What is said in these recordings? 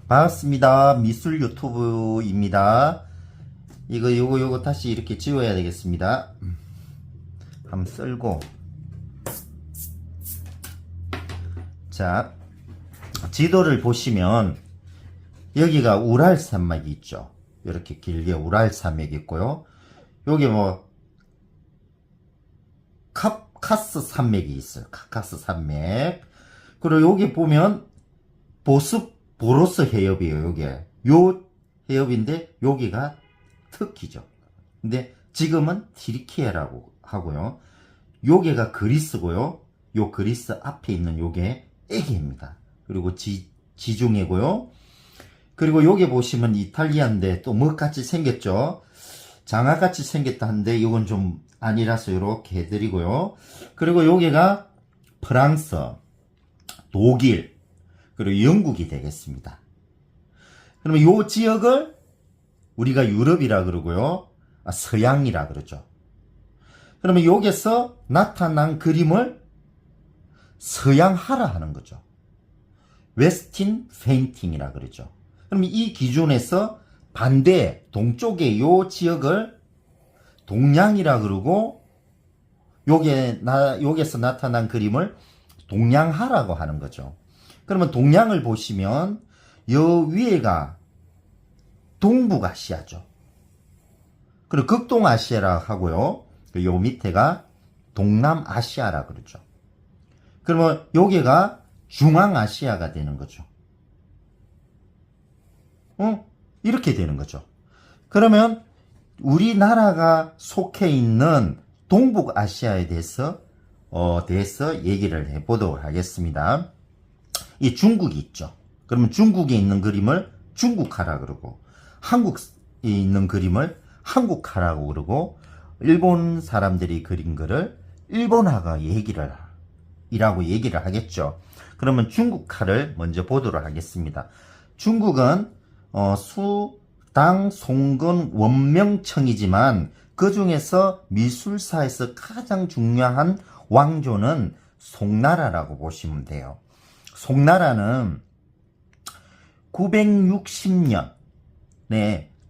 반갑습니다. 미술 유튜브입니다. 요거 다시 이렇게 지워야 되겠습니다. 한번 쓸고. 자, 지도를 보시면 여기가 우랄 산맥이 있죠. 이렇게 길게 우랄 산맥이 있고요. 여기 뭐 카카스 산맥이 있어요. 카카스 산맥. 그리고 여기 보면 보로스 해협이에요. 요게 요 해협인데 여기가 터키죠. 근데 지금은 티리키예라고 하고요. 요게가 그리스고요. 요 그리스 앞에 있는 요게 에게입니다. 그리고 지중해고요. 그리고 요게 보시면 이탈리아인데 또 뭐같이 생겼죠. 장아같이 생겼다 한데 이건 좀 아니라서 이렇게 해드리고요. 그리고 요게가 프랑스, 독일, 그리고 영국이 되겠습니다. 그러면 요 지역을 우리가 유럽이라 그러고요. 서양이라 그러죠. 그러면 여기서 나타난 그림을 서양화라 하는 거죠. 웨스틴 페인팅이라 그러죠. 그러면 이 기준에서 반대 동쪽의 요 지역을 동양이라 그러고 여기에서 나타난 그림을 동양화라고 하는 거죠. 그러면 동양을 보시면 요 위에가 동북아시아죠. 그리고 극동아시아라 하고요. 요 밑에가 동남아시아라 그러죠. 그러면 여기가 중앙아시아가 되는 거죠. 이렇게 되는 거죠. 그러면 우리나라가 속해 있는 동북아시아에 대해서 얘기를 해보도록 하겠습니다. 이 중국이 있죠. 그러면 중국에 있는 그림을 중국화라 그러고, 한국에 있는 그림을 한국화라고 그러고, 일본 사람들이 그린 거를 일본화가 이라고 얘기를 하겠죠. 그러면 중국화를 먼저 보도록 하겠습니다. 중국은 수당 송건 원명청이지만 그 중에서 미술사에서 가장 중요한 왕조는 송나라라고 보시면 돼요. 송나라는 960년에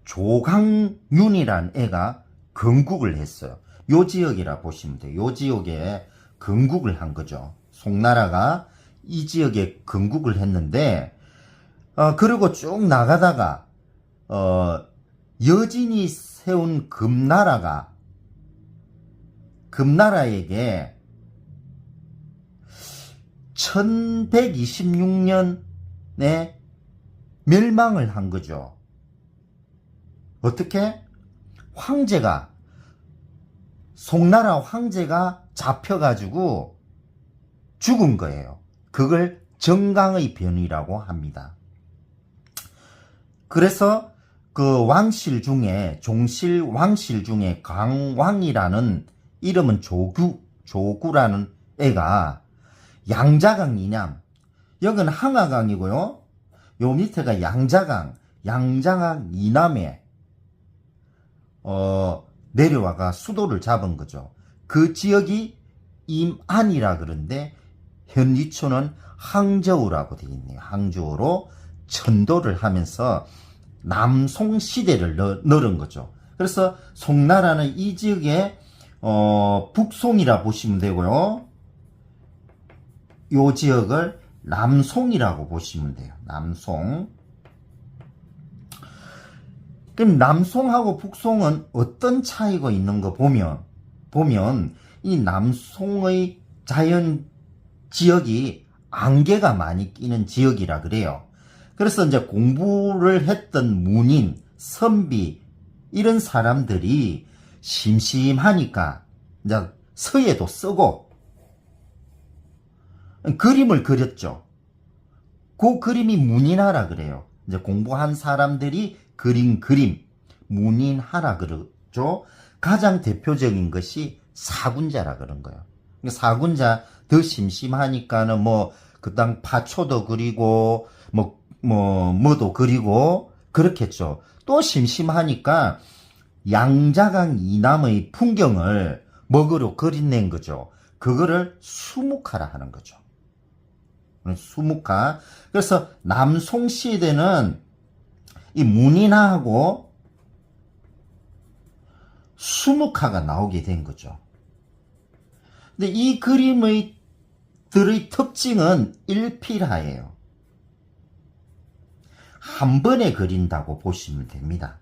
조강윤이란 애가 건국을 했어요. 요 지역이라 보시면 돼요. 요 지역에 건국을 한 거죠. 송나라가 이 지역에 건국을 했는데, 그리고 쭉 나가다가 여진이 세운 금나라에게 1126년에 멸망을 한 거죠. 어떻게? 송나라 황제가 잡혀가지고 죽은 거예요. 그걸 정강의 변이라고 합니다. 그래서 그 종실 왕실 중에 강왕이라는 이름은 조구라는 애가 양자강 이남, 여기는 항아강이고요. 요 밑에가 양자강 이남에 내려와가 수도를 잡은 거죠. 그 지역이 임안이라 그러는데 현 위치는 항저우라고 되어 있네요. 항저우로 천도를 하면서 남송 시대를 넣은 거죠. 그래서 송나라는 이 지역에 북송이라 보시면 되고요. 이 지역을 남송이라고 보시면 돼요. 남송. 그럼 남송하고 북송은 어떤 차이가 있는 거 보면 이 남송의 자연 지역이 안개가 많이 끼는 지역이라 그래요. 그래서 이제 공부를 했던 문인, 선비 이런 사람들이 심심하니까 이제 서예도 쓰고 그림을 그렸죠. 그 그림이 문인하라 그래요. 이제 공부한 사람들이 그린 그림, 문인하라 그러죠. 가장 대표적인 것이 사군자라 그런 거예요. 사군자 더 심심하니까는 그다음 파초도 그리고 뭐도 그리고 그렇겠죠. 또 심심하니까 양자강 이남의 풍경을 먹으로 그려낸 거죠. 그거를 수묵화라 하는 거죠. 수묵화. 그래서 남송 시대는 이 문인화하고 수묵화가 나오게 된 거죠. 근데 이 그림의 들의 특징은 일필화예요. 한 번에 그린다고 보시면 됩니다.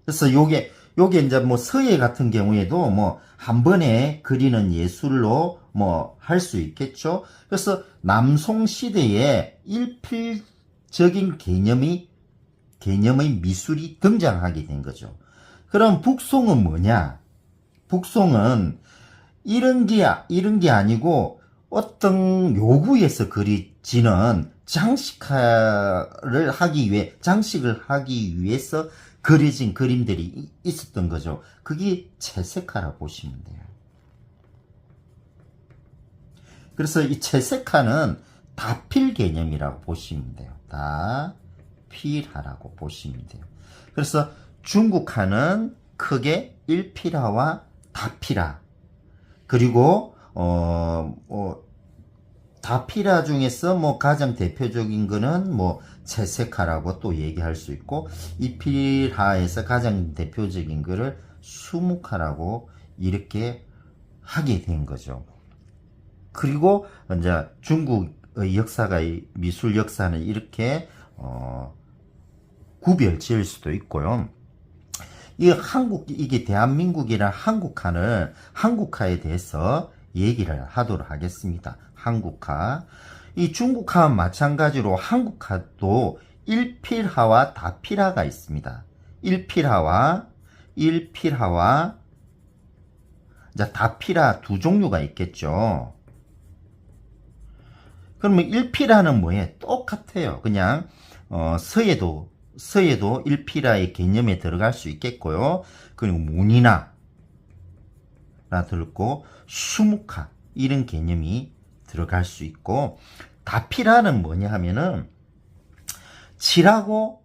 그래서 요게 이제 뭐 서예 같은 경우에도 뭐 한 번에 그리는 예술로 뭐 할 수 있겠죠. 그래서 남송 시대에 일필적인 개념의 미술이 등장하게 된 거죠. 그럼 북송은 뭐냐? 북송은 이런 게 아니고 어떤 요구에서 그려지는 장식을 하기 위해서 그려진 그림들이 있었던 거죠. 그게 채색화라 보시면 돼요. 그래서 이 채색화는 다필 개념이라고 보시면 돼요. 다필화라고 보시면 돼요. 그래서 중국화는 크게 일필화와 다필화, 그리고 다필화 중에서 뭐 가장 대표적인 거는 뭐 채색화라고 또 얘기할 수 있고, 이필화에서 가장 대표적인 거를 수묵화라고 이렇게 하게 된 거죠. 그리고 이제 중국의 역사가, 미술 역사는 이렇게 구별 지을 수도 있고요. 이게 대한민국이란 한국화에 대해서 얘기를 하도록 하겠습니다. 한국화. 이 중국화와 마찬가지로 한국화도 일필화와 다필화가 있습니다. 일필화와 이제 다필화 두 종류가 있겠죠. 그러면 일필화는 뭐예요? 똑같아요. 그냥 서예도 일필화의 개념에 들어갈 수 있겠고요. 그리고 문인화가 들고 수묵화 이런 개념이 들어갈 수 있고, 다필화는 뭐냐 하면은 칠하고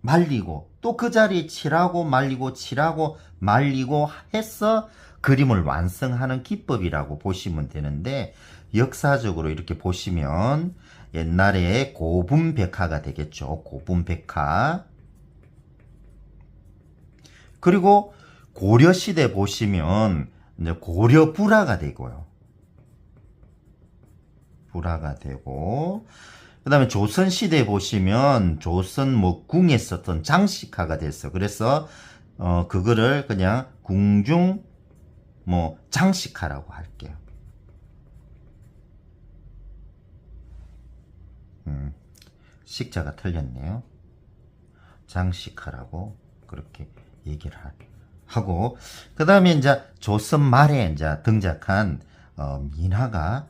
말리고 또 그 자리에 칠하고 말리고 해서 그림을 완성하는 기법이라고 보시면 되는데, 역사적으로 이렇게 보시면 옛날에 고분백화가 되겠죠. 고분백화. 그리고 고려시대 보시면 이제 고려불화가 되고요. 불화가 되고, 그 다음에 조선시대 보시면 조선 뭐 궁에 썼던 장식화가 됐어. 그래서 그거를 그냥 궁중 뭐 장식화라고 할게요. 식자가 틀렸네요. 장식화라고 그렇게 얘기를 하고, 그 다음에 이제 조선 말에 이제 등장한 민화가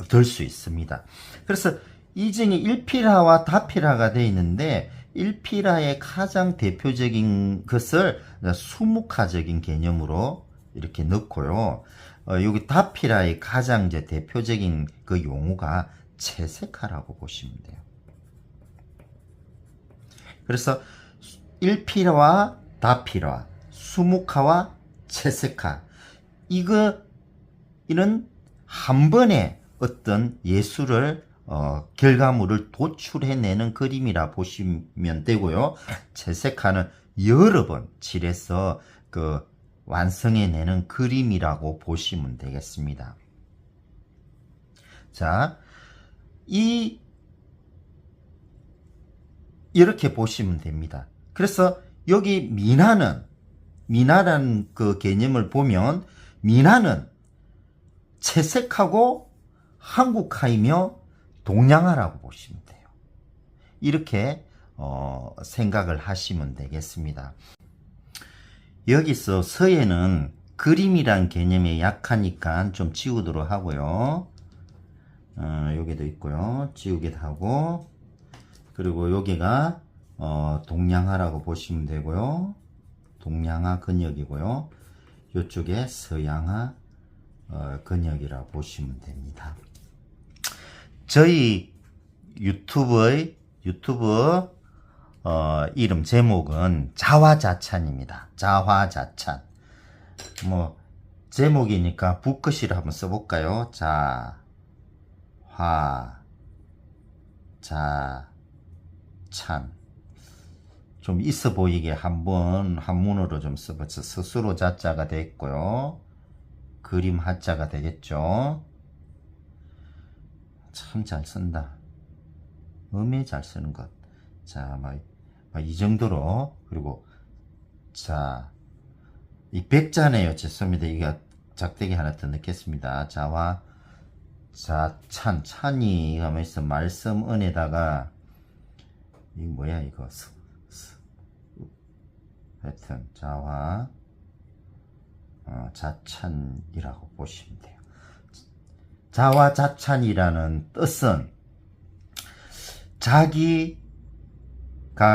될 수 있습니다. 그래서 이 중에 일필화와 다필화가 되어 있는데, 일필화의 가장 대표적인 것을 수묵화적인 개념으로 이렇게 넣고요. 여기 다필화의 가장 이제 대표적인 그 용어가 채색화라고 보시면 돼요. 그래서 일필화와 다필화, 수묵화와 채색화, 이런 한 번에 어떤 예술을 결과물을 도출해내는 그림이라 보시면 되고요. 채색화는 여러 번 칠해서 그 완성해내는 그림이라고 보시면 되겠습니다. 자, 이렇게 보시면 됩니다. 그래서 여기 민화라는 그 개념을 보면, 민화는 채색하고 한국화이며 동양화라고 보시면 돼요. 이렇게 생각을 하시면 되겠습니다. 여기서 서예는 그림이란 개념이 약하니까 좀 지우도록 하고요. 여기도 있고요. 지우기도 하고, 그리고 여기가 동양화라고 보시면 되고요. 동양화 근역이고요. 이쪽에 서양화 근역이라고 보시면 됩니다. 저희 유튜브 이름 제목은 자화자찬입니다. 자화자찬. 뭐 제목이니까 붓글씨를 한번 써볼까요? 찬. 좀 있어 보이게 한번 한문으로 좀 써봤죠. 스스로 자자가 됐고요. 그림 하자가 되겠죠. 참 잘 쓴다. 음에 잘 쓰는 것. 자, 이 정도로. 그리고, 자, 이 백자네요. 죄송합니다. 이게 작대기 하나 더 넣겠습니다. 자와, 찬이, 하면서 말씀 은에다가, 이거 뭐야, 이거. 하여튼, 자와, 자찬이라고 보시면 돼요. 자와 자찬이라는 뜻은 자기가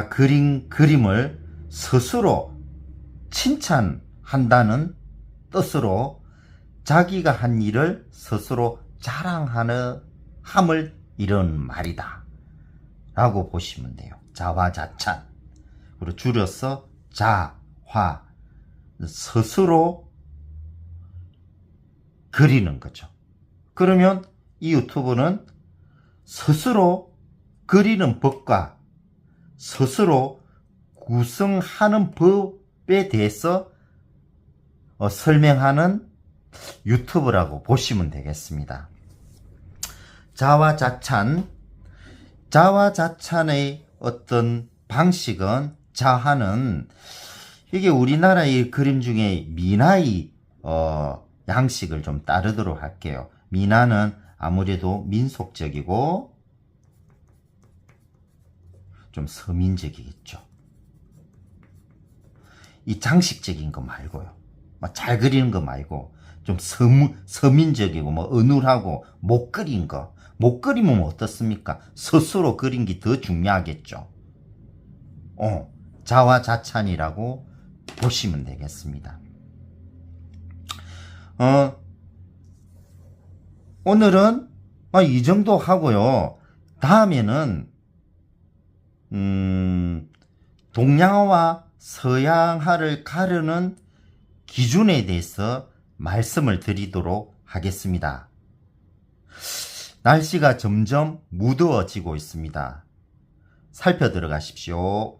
그린 그림을 스스로 칭찬한다는 뜻으로 자기가 한 일을 스스로 자랑하는 함을 이런 말이다 라고 보시면 돼요. 자화자찬. 그리고 줄여서 자화. 스스로 그리는 거죠. 그러면 이 유튜브는 스스로 그리는 법과 스스로 구성하는 법에 대해서 설명하는 유튜브라고 보시면 되겠습니다. 자화자찬의 어떤 방식은, 자화는 이게 우리나라의 그림 중에 미나의 양식을 좀 따르도록 할게요. 미나는 아무래도 민속적이고 좀 서민적이겠죠. 이 장식적인 거 말고요. 잘 그리는 거 말고 좀 서민적이고 어눌하고 못 그린 거. 못 그리면 어떻습니까? 스스로 그린 게 더 중요하겠죠. 자화자찬이라고 보시면 되겠습니다. 오늘은 이 정도 하고요. 다음에는 동양화와 서양화를 가르는 기준에 대해서 말씀을 드리도록 하겠습니다. 날씨가 점점 무더워지고 있습니다. 살펴 들어가십시오.